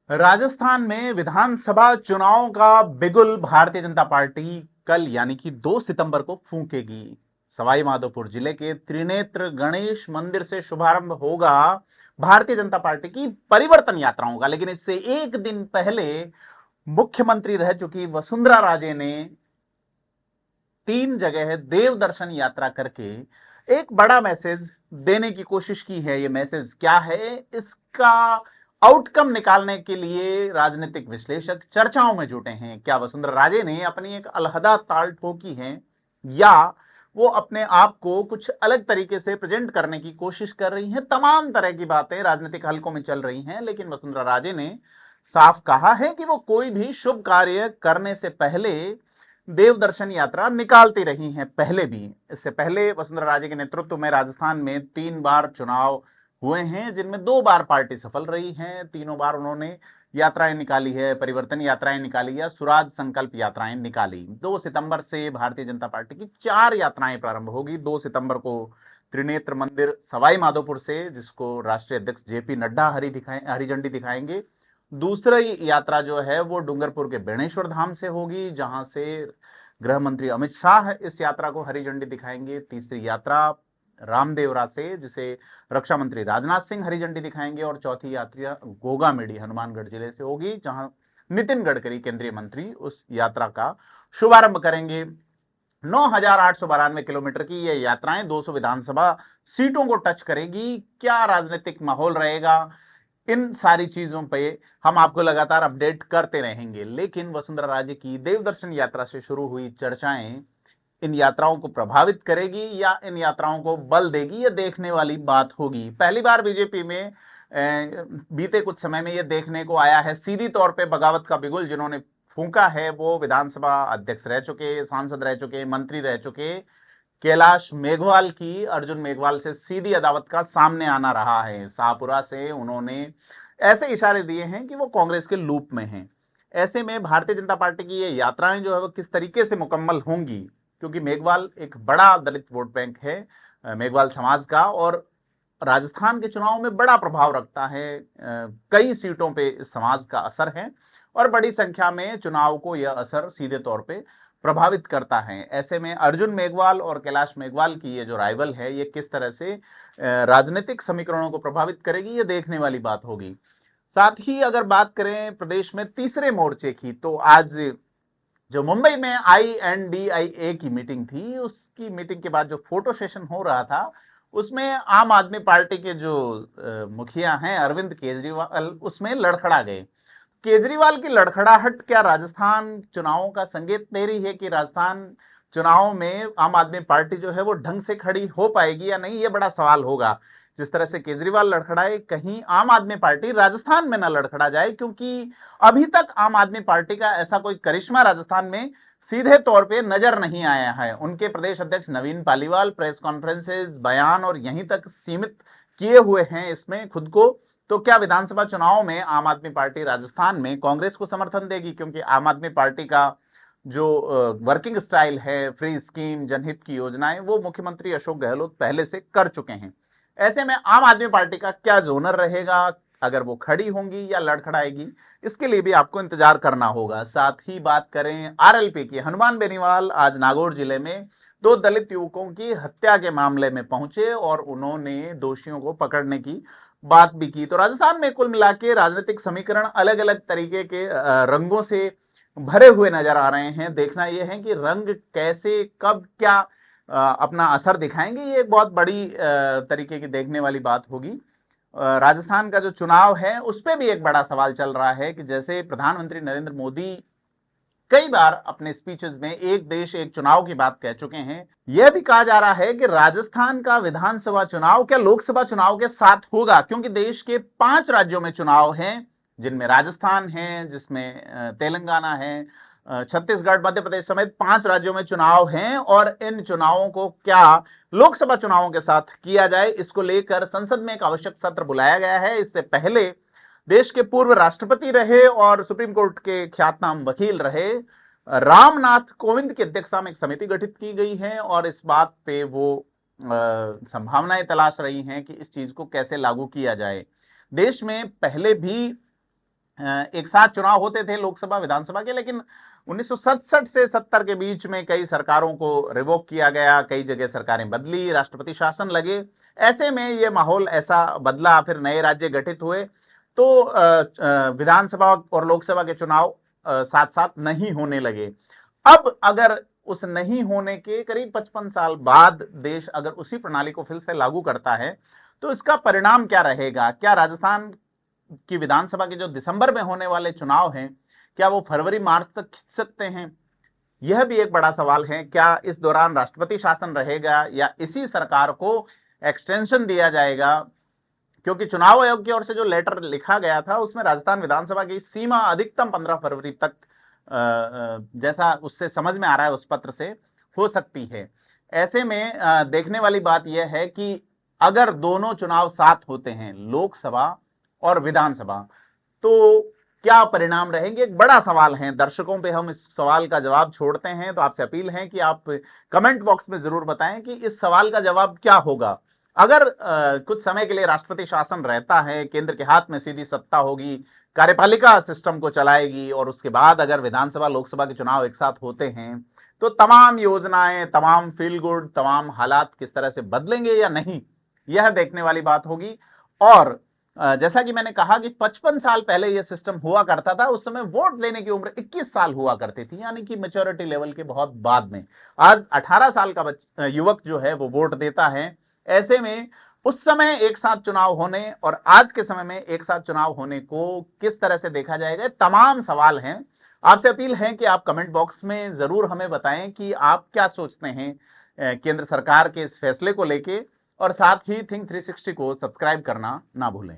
राजस्थान में विधानसभा चुनाव का बिगुल भारतीय जनता पार्टी कल यानी कि 2 सितंबर को फूंकेगी। सवाई माधोपुर जिले के त्रिनेत्र गणेश मंदिर से शुभारंभ होगा भारतीय जनता पार्टी की परिवर्तन यात्राओं का। लेकिन इससे एक दिन पहले मुख्यमंत्री रह चुकी वसुंधरा राजे ने 3 जगह देव दर्शन यात्रा करके एक बड़ा मैसेज देने की कोशिश की है। यह मैसेज क्या है, इसका आउटकम निकालने के लिए राजनीतिक विश्लेषक चर्चाओं में जुटे हैं। क्या वसुंधरा राजे ने अपनी एक अलहदा ताल ठोकी है या वो अपने आप को कुछ अलग तरीके से प्रेजेंट करने की कोशिश कर रही हैं? तमाम तरह की बातें राजनीतिक हलकों में चल रही हैं, लेकिन वसुंधरा राजे ने साफ कहा है कि वो कोई भी शुभ कार्य करने से पहले देव दर्शन यात्रा निकालती रही हैं। पहले भी, इससे पहले वसुंधरा राजे के नेतृत्व में राजस्थान में 3 बार चुनाव हुए हैं, जिनमें 2 बार पार्टी सफल रही है। तीनों बार उन्होंने यात्राएं निकाली है, परिवर्तन यात्राएं निकाली या स्वराज संकल्प यात्राएं निकाली। 2 सितंबर से भारतीय जनता पार्टी की 4 यात्राएं प्रारंभ होगी। 2 सितंबर को त्रिनेत्र मंदिर सवाई माधोपुर से, जिसको राष्ट्रीय अध्यक्ष जेपी नड्डा हरी झंडी दिखाएंगे। दूसरी यात्रा जो है वो डूंगरपुर के बेणेश्वर धाम से होगी, जहां से गृह मंत्री अमित शाह इस यात्रा को हरी झंडी दिखाएंगे। तीसरी यात्रा रामदेवरा से, जिसे रक्षा मंत्री राजनाथ सिंह हरी झंडी दिखाएंगे। और चौथी यात्रा गोगामेडी हनुमानगढ़ जिले से होगी, जहां नितिन गडकरी केंद्रीय मंत्री उस यात्रा का शुभारंभ करेंगे। 9,892 किलोमीटर की ये यात्राएं 200 विधानसभा सीटों को टच करेगी। क्या राजनीतिक माहौल रहेगा, इन सारी चीजों पे हम आपको लगातार अपडेट करते रहेंगे। लेकिन वसुंधरा राजे की देवदर्शन यात्रा से शुरू हुई चर्चाएं इन यात्राओं को प्रभावित करेगी या इन यात्राओं को बल देगी, ये देखने वाली बात होगी। पहली बार बीजेपी में बीते कुछ समय में यह देखने को आया है सीधी तौर पे बगावत का बिगुल जिन्होंने फूंका है वो विधानसभा अध्यक्ष रह चुके, सांसद रह चुके, मंत्री रह चुके कैलाश मेघवाल की अर्जुन मेघवाल से सीधी अदावत का सामने आना रहा है। शाहपुरा से उन्होंने ऐसे इशारे दिए हैं कि वो कांग्रेस के लूप में हैं। ऐसे में भारतीय जनता पार्टी की ये यात्राएं जो है वो किस तरीके से मुकम्मल होंगी, क्योंकि मेघवाल एक बड़ा दलित वोट बैंक है मेघवाल समाज का, और राजस्थान के चुनाव में बड़ा प्रभाव रखता है। कई सीटों पे इस समाज का असर है और बड़ी संख्या में चुनाव को यह असर सीधे तौर पे प्रभावित करता है। ऐसे में अर्जुन मेघवाल और कैलाश मेघवाल की ये जो राइवल है, ये किस तरह से राजनीतिक समीकरणों को प्रभावित करेगी, ये देखने वाली बात होगी। साथ ही अगर बात करें प्रदेश में तीसरे मोर्चे की, तो आज जो मुंबई में INDIA की मीटिंग थी, उसकी मीटिंग के बाद जो फोटो सेशन हो रहा था, उसमें आम आदमी पार्टी के जो मुखिया हैं अरविंद केजरीवाल, उसमें लड़खड़ा गए। केजरीवाल की लड़खड़ाहट क्या राजस्थान चुनावों का संकेत दे रही है कि राजस्थान चुनाव में आम आदमी पार्टी जो है वो ढंग से खड़ी हो पाएगी या नहीं, ये बड़ा सवाल होगा। जिस तरह से केजरीवाल लड़खड़ाए, कहीं आम आदमी पार्टी राजस्थान में ना लड़खड़ा जाए, क्योंकि अभी तक आम आदमी पार्टी का ऐसा कोई करिश्मा राजस्थान में सीधे तौर पे नजर नहीं आया है। उनके प्रदेश अध्यक्ष नवीन पालीवाल प्रेस कॉन्फ्रेंसेस, बयान और यहीं तक सीमित किए हुए हैं इसमें खुद को। तो क्या विधानसभा चुनाव में आम आदमी पार्टी राजस्थान में कांग्रेस को समर्थन देगी? क्योंकि आम आदमी पार्टी का जो वर्किंग स्टाइल है, फ्री स्कीम, जनहित की योजनाएं, वो मुख्यमंत्री अशोक गहलोत पहले से कर चुके हैं। ऐसे में आम आदमी पार्टी का क्या जोनर रहेगा, अगर वो खड़ी होंगी या लड़खड़ाएगी, इसके लिए भी आपको इंतजार करना होगा। साथ ही बात करें RLP की, हनुमान बेनीवाल आज नागौर जिले में 2 दलित युवकों की हत्या के मामले में पहुंचे और उन्होंने दोषियों को पकड़ने की बात भी की। तो राजस्थान में कुल मिला के राजनीतिक समीकरण अलग अलग तरीके के रंगों से भरे हुए नजर आ रहे हैं। देखना यह है कि रंग कैसे, कब, क्या अपना असर दिखाएंगे, ये एक बहुत बड़ी तरीके की देखने वाली बात होगी। राजस्थान का जो चुनाव है उस पर भी एक बड़ा सवाल चल रहा है कि जैसे प्रधानमंत्री नरेंद्र मोदी कई बार अपने स्पीचेस में एक देश एक चुनाव की बात कह चुके हैं, यह भी कहा जा रहा है कि राजस्थान का विधानसभा चुनाव क्या लोकसभा चुनाव के साथ होगा, क्योंकि देश के 5 राज्यों में चुनाव हैं, जिनमें राजस्थान है, जिसमें तेलंगाना है, छत्तीसगढ़, मध्य प्रदेश समेत 5 राज्यों में चुनाव हैं। और इन चुनावों को क्या लोकसभा चुनावों के साथ किया जाए, इसको लेकर संसद में एक आवश्यक सत्र बुलाया गया है। इससे पहले देश के पूर्व राष्ट्रपति रहे और सुप्रीम कोर्ट के ख्यातनाम वकील रहे रामनाथ कोविंद की अध्यक्षता में एक समिति गठित की गई है और इस बात पे वो संभावनाएं तलाश रही हैं कि इस चीज को कैसे लागू किया जाए। देश में पहले भी एक साथ चुनाव होते थे लोकसभा विधानसभा के, लेकिन 1967 से 70 के बीच में कई सरकारों को रिवोक किया गया, कई जगह सरकारें बदली, राष्ट्रपति शासन लगे। ऐसे में ये माहौल ऐसा बदला, फिर नए राज्य गठित हुए, तो विधानसभा और लोकसभा के चुनाव साथ साथ नहीं होने लगे। अब अगर उस नहीं होने के करीब 55 साल बाद देश अगर उसी प्रणाली को फिर से लागू करता है, तो इसका परिणाम क्या रहेगा? क्या राजस्थान की विधानसभा के जो दिसंबर में होने वाले चुनाव हैं, क्या वो फरवरी मार्च तक खिंच सकते हैं? यह भी एक बड़ा सवाल है। क्या इस दौरान राष्ट्रपति शासन रहेगा या इसी सरकार को एक्सटेंशन दिया जाएगा? क्योंकि चुनाव आयोग की ओर से जो लेटर लिखा गया था उसमें राजस्थान विधानसभा की सीमा अधिकतम 15 फरवरी तक, जैसा उससे समझ में आ रहा है उस पत्र से, हो सकती है। ऐसे में देखने वाली बात यह है कि अगर दोनों चुनाव साथ होते हैं, लोकसभा और विधानसभा, तो क्या परिणाम रहेंगे? एक बड़ा सवाल है। दर्शकों पे हम इस सवाल का जवाब छोड़ते हैं, तो आपसे अपील है कि आप कमेंट बॉक्स में जरूर बताएं कि इस सवाल का जवाब क्या होगा। अगर कुछ समय के लिए राष्ट्रपति शासन रहता है, केंद्र के हाथ में सीधी सत्ता होगी, कार्यपालिका सिस्टम को चलाएगी, और उसके बाद अगर विधानसभा लोकसभा के चुनाव एक साथ होते हैं, तो तमाम योजनाएं, तमाम फील गुड, तमाम हालात किस तरह से बदलेंगे या नहीं, यह देखने वाली बात होगी। और जैसा कि मैंने कहा कि 55 साल पहले यह सिस्टम हुआ करता था, उस समय वोट देने की उम्र 21 साल हुआ करती थी, यानी कि मेच्योरिटी लेवल के बहुत बाद में। आज 18 साल का युवक जो है वो वोट देता है। ऐसे में उस समय एक साथ चुनाव होने और आज के समय में एक साथ चुनाव होने को किस तरह से देखा जाएगा, तमाम सवाल हैं। आपसे अपील है कि आप कमेंट बॉक्स में जरूर हमें बताएं कि आप क्या सोचते हैं केंद्र सरकार के इस फैसले को लेके, और साथ ही थिंक 360 को सब्सक्राइब करना ना भूलें।